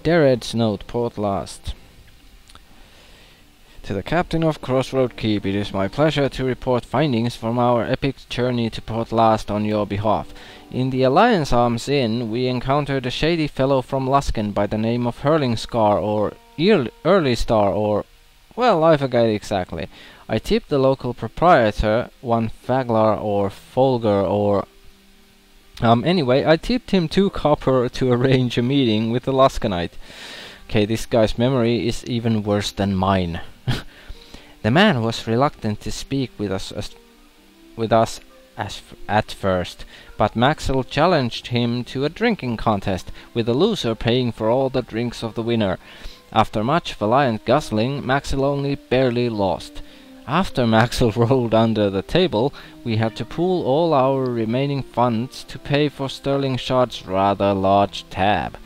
Dered's note, Port Llast. To the captain of Crossroad Keep, it is my pleasure to report findings from our epic journey to Port Llast on your behalf. In the Alliance Arms Inn, we encountered a shady fellow from Luskan by the name of Hurling Scar or Early Star or... well, I forget exactly. I tipped the local proprietor, one Faglar or Folger or... anyway, I tipped him 2 copper to arrange a meeting with the Luskanite. Okay, this guy's memory is even worse than mine. The man was reluctant to speak with us at first, but Maxwell challenged him to a drinking contest, with the loser paying for all the drinks of the winner. After much valiant guzzling, Maxwell only barely lost. After Maxwell rolled under the table, we had to pool all our remaining funds to pay for Sterling Shard's rather large tab.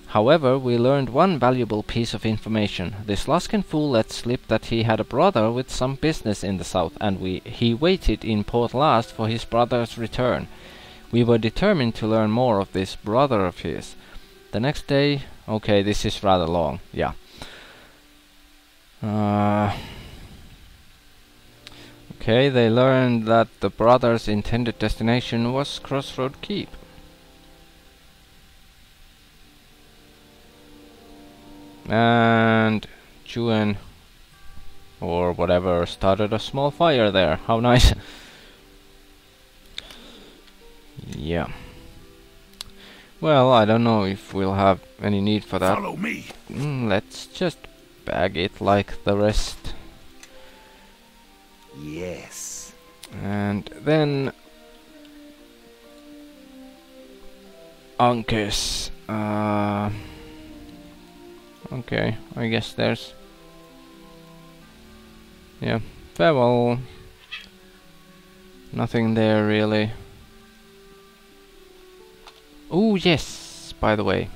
However, we learned one valuable piece of information. This Luskan fool let slip that he had a brother with some business in the south, and he waited in Port Llast for his brother's return. We were determined to learn more of this brother of his. The next day... okay, this is rather long, yeah. Okay, they learned that the brother's intended destination was Crossroad Keep. And Chuen or whatever started a small fire there. How nice. Yeah. Well, I don't know if we'll have any need for that. Follow me. Let's just bag it like the rest. Yes. And then Ankus. Okay, I guess there's... yeah, farewell. Nothing there really. Oh yes, by the way.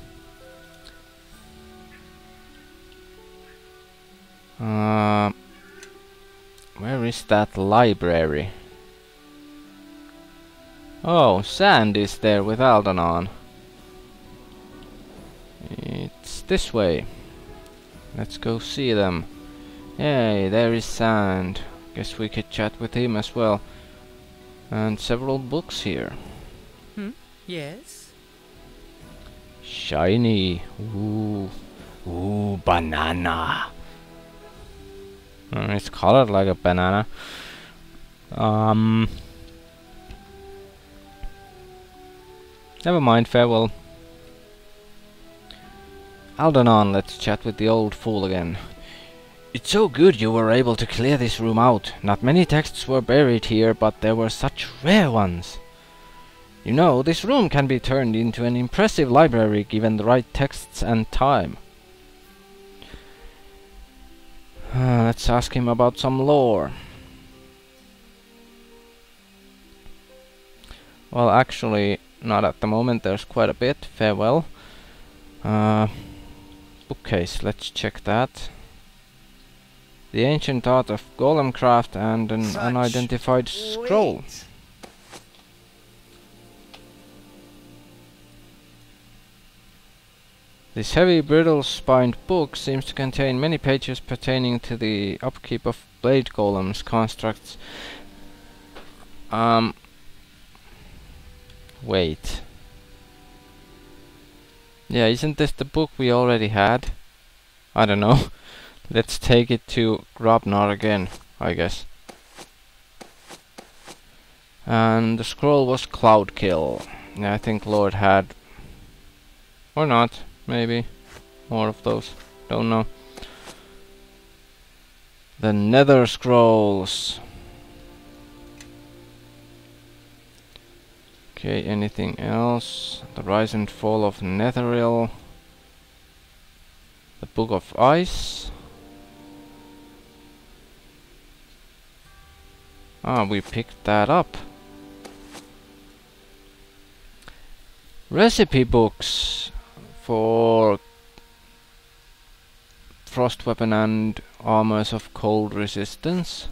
Where is that library? Oh, Sand is there with Aldanon. It's this way. Let's go see them. Yay, there is Sand. Guess we could chat with him as well. And several books here. Yes? Shiny. Ooh. Ooh, banana. It's colored like a banana. Never mind, farewell. Aldanon, let's chat with the old fool again. It's so good you were able to clear this room out. Not many texts were buried here, but there were such rare ones. You know, this room can be turned into an impressive library given the right texts and time. Let's ask him about some lore. Well, actually, not at the moment. There's quite a bit. Farewell. Bookcase, let's check that. The ancient art of golemcraft and an unidentified scroll. This heavy, brittle-spined book seems to contain many pages pertaining to the upkeep of blade golems constructs. Wait. Yeah, isn't this the book we already had? I don't know. Let's take it to Grobnar again, I guess. And the scroll was Cloudkill. Yeah, I think Lord had... or not, maybe. More of those. Don't know. The Nether Scrolls. Okay, anything else? The Rise and Fall of Netheril. The Book of Ice. Ah, we picked that up. Recipe books for frost weapon and armors of cold resistance.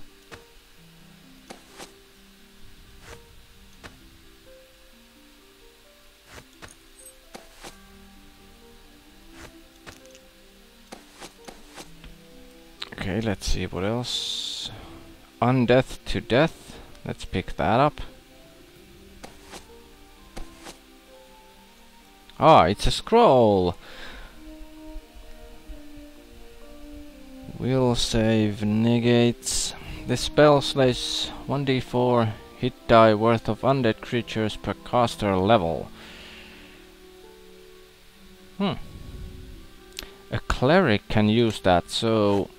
Okay, let's see what else. Undeath to death. Let's pick that up. Ah, it's a scroll. Will save negates. This spell slays 1d4 hit die worth of undead creatures per caster level. A cleric can use that, so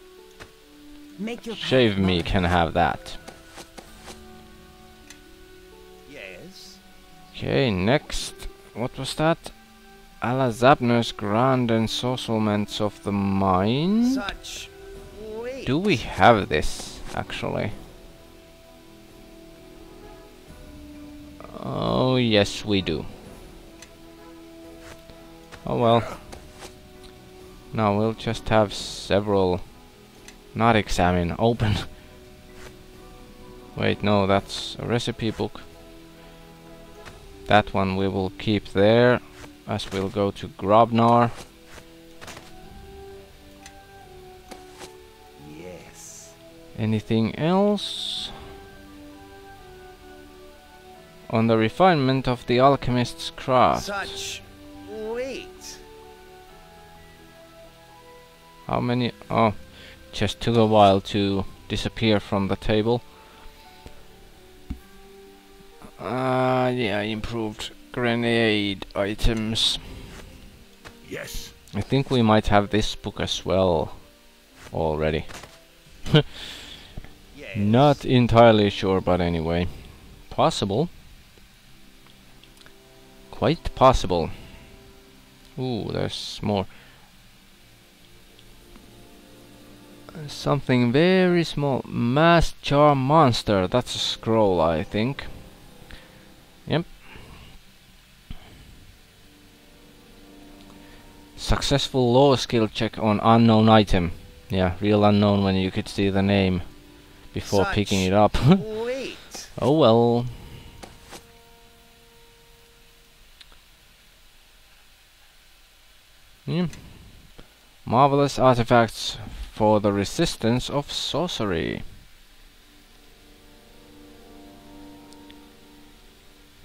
Shave Me can have that. Yes. Okay, next. What was that? Alazabner's Grand Ensorcelments of the Mind? Such weight. Do we have this, actually? Oh, yes, we do. Oh well. Now we'll just have several... Not examine, open. Wait, no, that's a recipe book. That one we will keep there, as we'll go to Grobnar. Yes. Anything else? On the refinement of the alchemist's craft. Such weight. How many? Oh, just took a while to disappear from the table. Yeah, improved grenade items. Yes. I think we might have this book as well already. Yes. Not entirely sure, but anyway. Possible. Quite possible. Ooh, there's more. Something very small. Mass Charm Monster. That's a scroll, I think. Yep. Successful law skill check on unknown item. Yeah, real unknown when you could see the name before Such picking it up. weight. Oh well. Marvelous artifacts for the resistance of sorcery.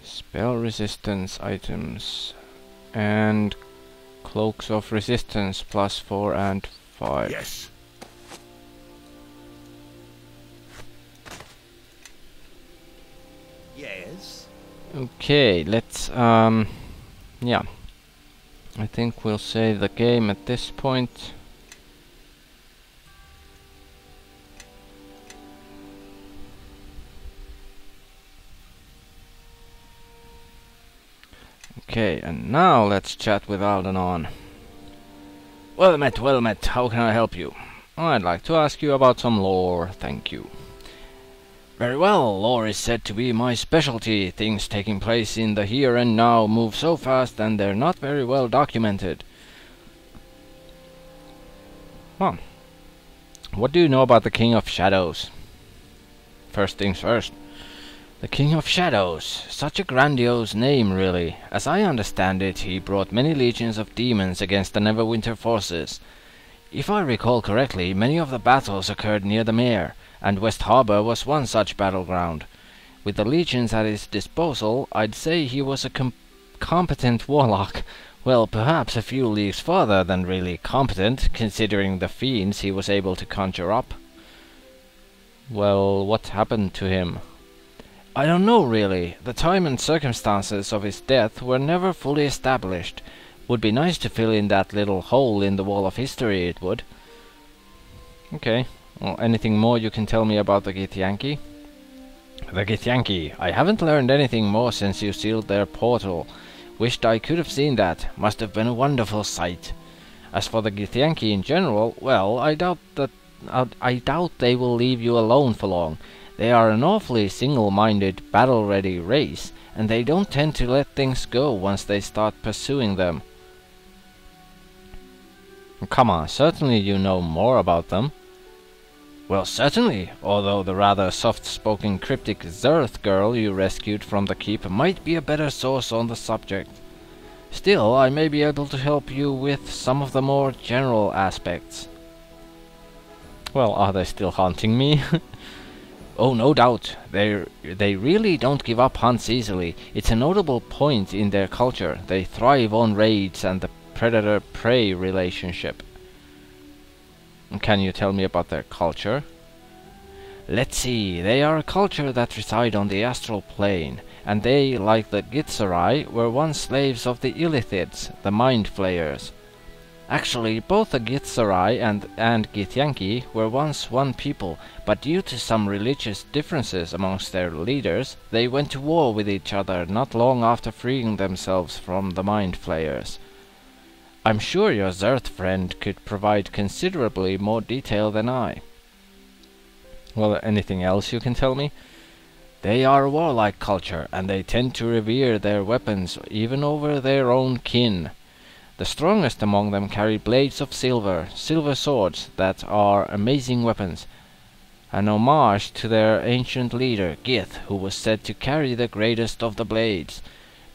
Spell resistance items and cloaks of resistance +4 and 5. Yes. Yes. Okay, let's yeah. I think we'll save the game at this point. Okay, and now let's chat with Aldanon. Well met, how can I help you? I'd like to ask you about some lore, thank you. Very well, lore is said to be my specialty. Things taking place in the here and now move so fast and they're not very well documented. Huh. What do you know about the King of Shadows? First things first. The King of Shadows. Such a grandiose name, really. As I understand it, he brought many legions of demons against the Neverwinter forces. If I recall correctly, many of the battles occurred near the Mare, and West Harbor was one such battleground. With the legions at his disposal, I'd say he was a competent warlock. Well, perhaps a few leagues farther than really competent, considering the fiends he was able to conjure up. Well, what happened to him? I don't know, really. The time and circumstances of his death were never fully established. Would be nice to fill in that little hole in the wall of history, it would. Okay. Well, anything more you can tell me about the Githyanki? The Githyanki. I haven't learned anything more since you sealed their portal. Wished I could have seen that. Must have been a wonderful sight. As for the Githyanki in general, well, I doubt they will leave you alone for long. They are an awfully single-minded, battle-ready race, and they don't tend to let things go once they start pursuing them. Come on, certainly you know more about them. Well, certainly, although the rather soft-spoken cryptic Zerth girl you rescued from the keep might be a better source on the subject. Still, I may be able to help you with some of the more general aspects. Well, are they still hunting me? Oh, no doubt. They really don't give up hunts easily. It's a notable point in their culture. They thrive on raids and the predator-prey relationship. Can you tell me about their culture? Let's see. They are a culture that reside on the astral plane, and they, like the Githzerai, were once slaves of the Illithids, the Mind Flayers. Actually, both the Githzerai and Githyanki were once one people, but due to some religious differences amongst their leaders, they went to war with each other not long after freeing themselves from the Mind Flayers. I'm sure your Zerth friend could provide considerably more detail than I. Well, anything else you can tell me? They are a warlike culture, and they tend to revere their weapons even over their own kin. The strongest among them carry blades of silver swords that are amazing weapons, an homage to their ancient leader, Gith, who was said to carry the greatest of the blades.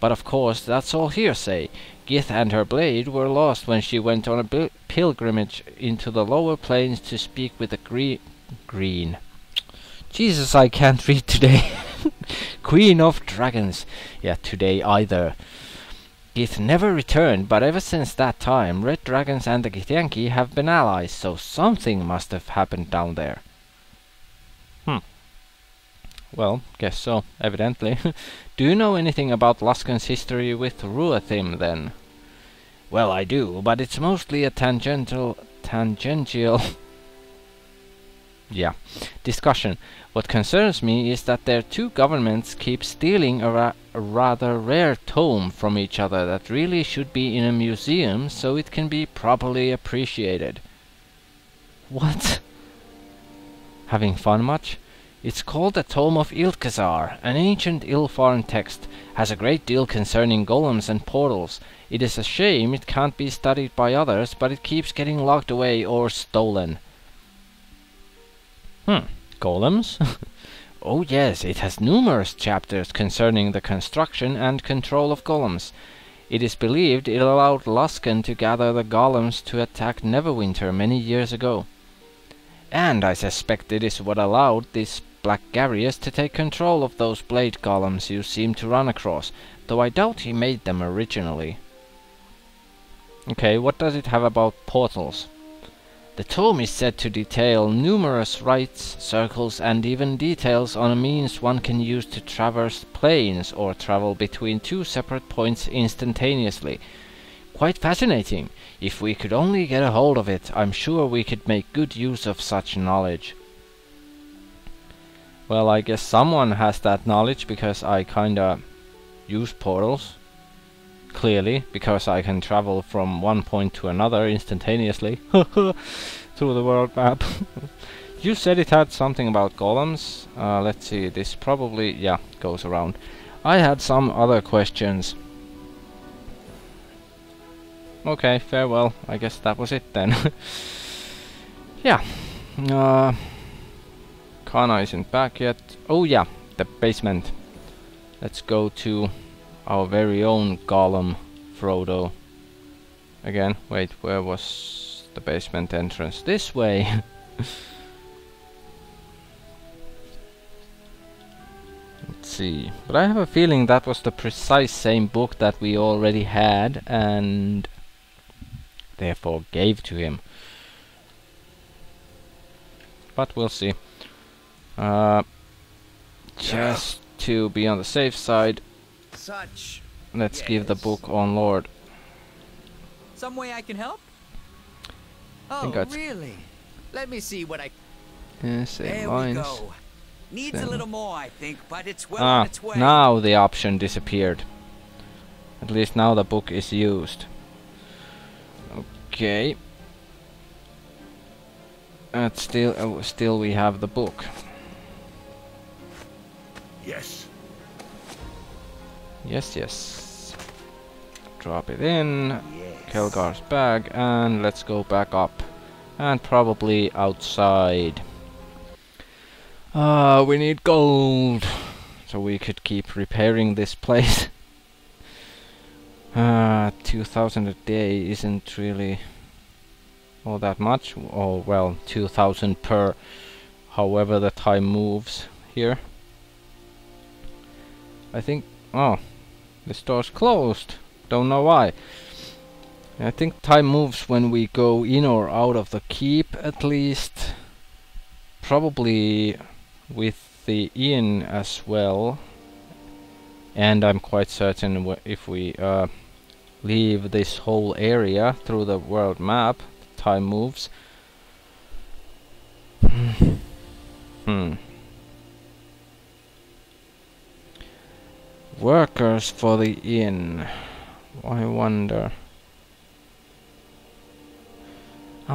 But of course, that's all hearsay. Gith and her blade were lost when she went on a pilgrimage into the lower planes to speak with the Green. Jesus, I can't read today. Queen of Dragons. Yeah, today either. Gith never returned, but ever since that time, Red Dragons and the Githyanki have been allies, so something must have happened down there. Well, guess so, evidently. Do you know anything about Luskan's history with Ruathim, then? Well, I do, but it's mostly a tangential discussion. What concerns me is that their two governments keep stealing a rather rare tome from each other that really should be in a museum so it can be properly appreciated. What? Having fun much? It's called the Tome of Ilkazar, an ancient Ilfarn text. Has a great deal concerning golems and portals. It is a shame it can't be studied by others, but it keeps getting locked away or stolen. Golems? Oh yes, it has numerous chapters concerning the construction and control of golems. It is believed it allowed Luskan to gather the golems to attack Neverwinter many years ago. And I suspect it is what allowed this Black Garius to take control of those blade golems you seem to run across, though I doubt he made them originally. Okay, what does it have about portals? The tome is said to detail numerous rites, circles, and even details on a means one can use to traverse planes or travel between two separate points instantaneously. Quite fascinating. If we could only get a hold of it, I'm sure we could make good use of such knowledge. Well, I guess someone has that knowledge, because I kinda use portals. Clearly, because I can travel from one point to another instantaneously through the world map. You said it had something about golems. Let's see, this probably, yeah, goes around. I had some other questions. Okay, farewell. I guess that was it then. Yeah. Kana isn't back yet. Oh yeah, the basement. Let's go to our very own golem, Frodo. Again, wait, where was the basement entrance? This way! Let's see. But I have a feeling that was the precise same book that we already had and therefore gave to him. But we'll see. Just to be on the safe side, let's give the book on Lord. Some way I can help? Oh, really? Let me see what I... Same lines. we go. Needs a little more, I think, but it's well Ah, on its way. now the option disappeared. At least now the book is used. Okay. And still we have the book. Yes. Yes, yes. Drop it in. Yes. Kelgar's bag, and let's go back up. And probably outside. We need gold. So we could keep repairing this place. 2,000 a day isn't really all that much. Oh well, 2,000 per however the time moves here. I think, oh, the store's closed. Don't know why. I think time moves when we go in or out of the keep at least. Probably with the inn as well. And I'm quite certain if we leave this whole area through the world map, time moves. Workers for the inn. I wonder. I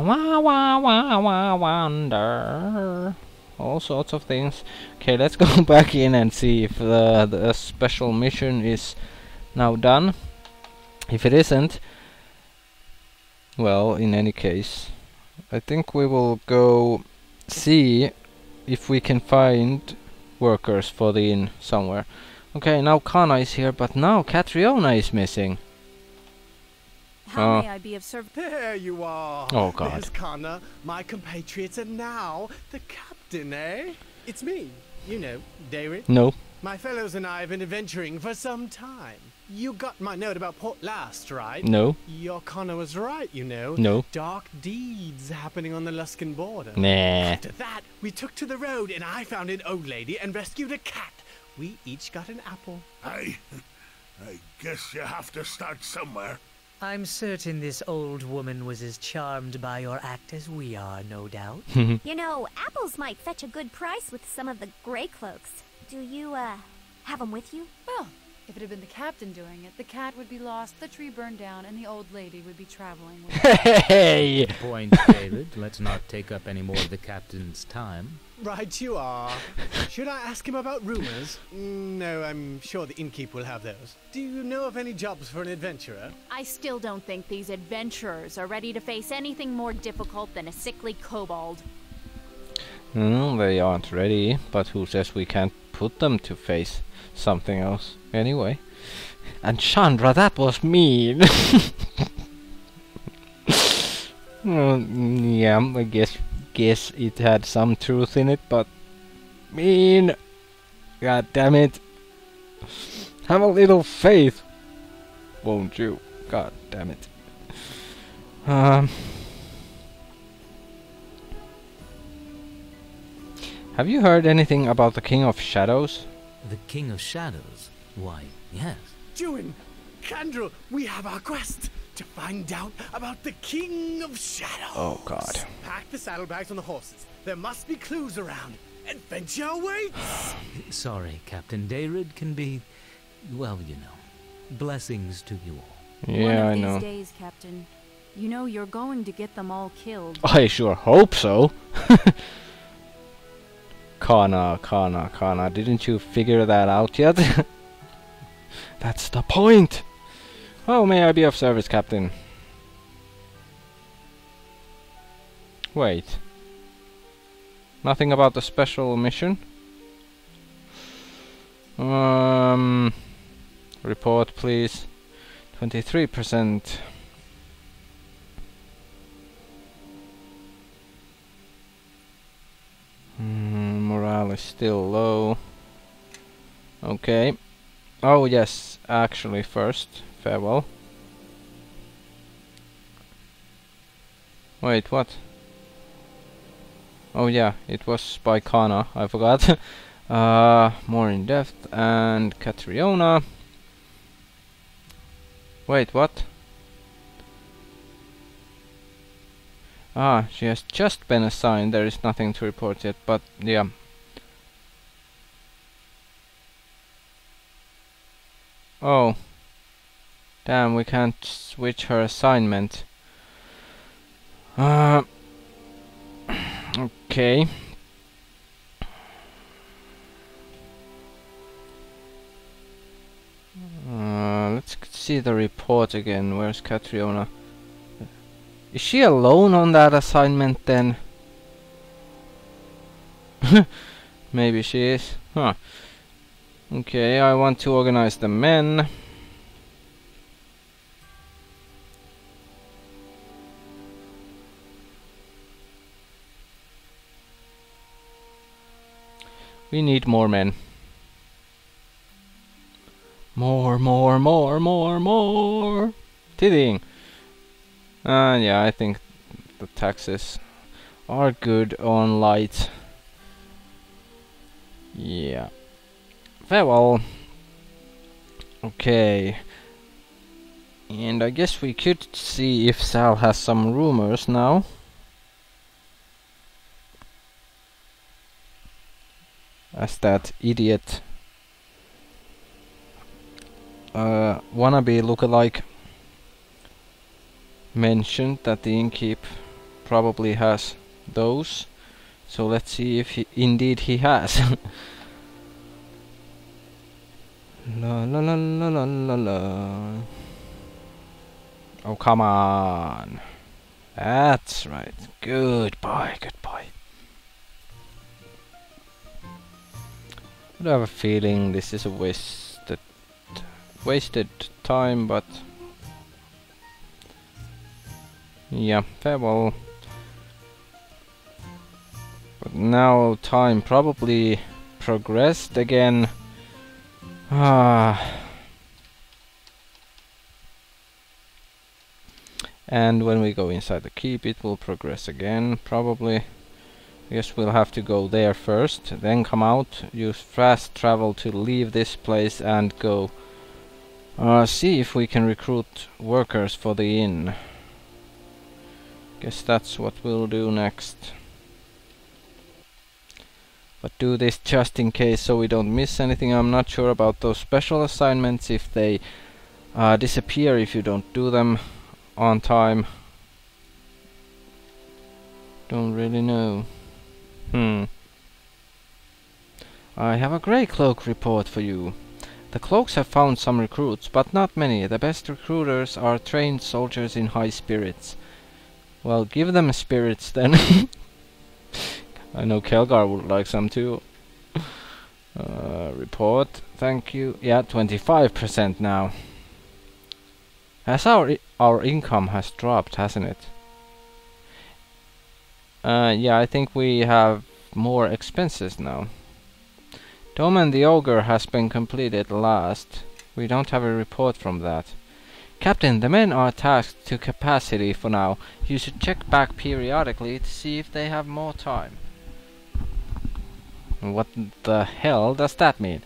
wonder. All sorts of things. Okay, let's go back in and see if the special mission is now done. If it isn't, well, in any case, I think we will go see if we can find workers for the inn somewhere. Okay, now Kana is here, but now Catriona is missing. How may I be of service? There you are. Oh God. There's Kana, my compatriot, and now the captain, eh? It's me. You know, David. No. My fellows and I have been adventuring for some time. You got my note about Port Llast, right? No. Your Connor was right, you know. No. Dark deeds happening on the Luskan border. Nah. After that, we took to the road and I found an old lady and rescued a cat. We each got an apple. I guess you have to start somewhere. I'm certain this old woman was as charmed by your act as we are, no doubt. You know, apples might fetch a good price with some of the gray cloaks. Do you, have them with you? Well, if it had been the captain doing it, the cat would be lost, the tree burned down, and the old lady would be traveling with Hey! Point, David. Let's not take up any more of the captain's time. Right you are. Should I ask him about rumors? No, I'm sure the innkeep will have those. Do you know of any jobs for an adventurer? I still don't think these adventurers are ready to face anything more difficult than a sickly kobold. They aren't ready, but who says we can't put them to face something else anyway? And Chandra, that was mean. Yeah, I guess it had some truth in it, but mean. God damn it. Have a little faith, won't you? God damn it. Have you heard anything about the King of Shadows? The King of Shadows? Why, yes. Juin, Kandrel, we have our quest to find out about the King of Shadows. Oh God. Pack the saddlebags on the horses. There must be clues around. Adventure awaits! Sorry, Captain. David can be, well, you know, blessings to you all. Yeah, I One know. of these days, Captain. You know you're going to get them all killed. I sure hope so. Kana, didn't you figure that out yet? That's the point! How may I be of service, Captain? Wait. Nothing about the special mission? Report, please. 23%. Morale is still low. Okay. Oh yes, actually first, farewell. Wait, what? Oh yeah, it was by Kana, I forgot. More in depth, and Catriona. Wait, what? Ah, she has just been assigned, there is nothing to report yet, but yeah. Oh. Damn, we can't switch her assignment. Okay. Let's see the report again. Where's Catriona? Is she alone on that assignment then? Maybe she is. Huh. Okay, I want to organize the men. We need more men. More. Tidding. Yeah, I think the taxes are good on light. Yeah. Farewell. Okay. And I guess we could see if Sal has some rumors now. As that idiot wannabe lookalike mentioned that the innkeep probably has those. So let's see if indeed he has. La la la la la la la. Oh, come on. That's right. Good boy, good boy. I have a feeling this is a wasted time, but yeah, farewell. But now time probably progressed again. And when we go inside the keep, it will progress again, probably. I guess we'll have to go there first, then come out, use fast travel to leave this place and go see if we can recruit workers for the inn. Guess that's what we'll do next. But do this just in case so we don't miss anything. I'm not sure about those special assignments, if they disappear if you don't do them on time. Don't really know. I have a grey cloak report for you. The cloaks have found some recruits, but not many. The best recruiters are trained soldiers in high spirits. Well, give them spirits then. I know Kelgar would like some too. Report, thank you. Yeah, 25% now. As our income has dropped, hasn't it? Yeah, I think we have more expenses now. Tom and the Ogre has been completed last. We don't have a report from that. Captain, the men are tasked to capacity for now. You should check back periodically to see if they have more time. What the hell does that mean?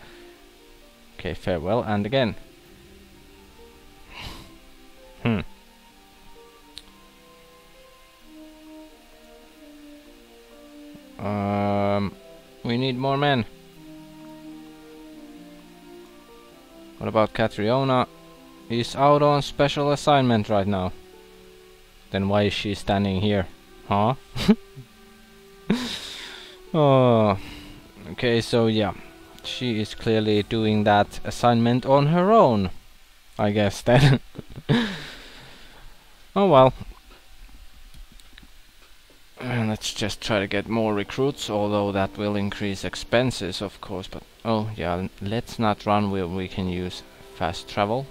Okay, farewell, and again. We need more men. What about Catriona? He's out on special assignment right now. Then why is she standing here? Huh? Oh. Okay, so yeah. She is clearly doing that assignment on her own, I guess then. Oh well. Let's just try to get more recruits, although that will increase expenses, of course. But oh yeah, let's not run where we can use fast travel.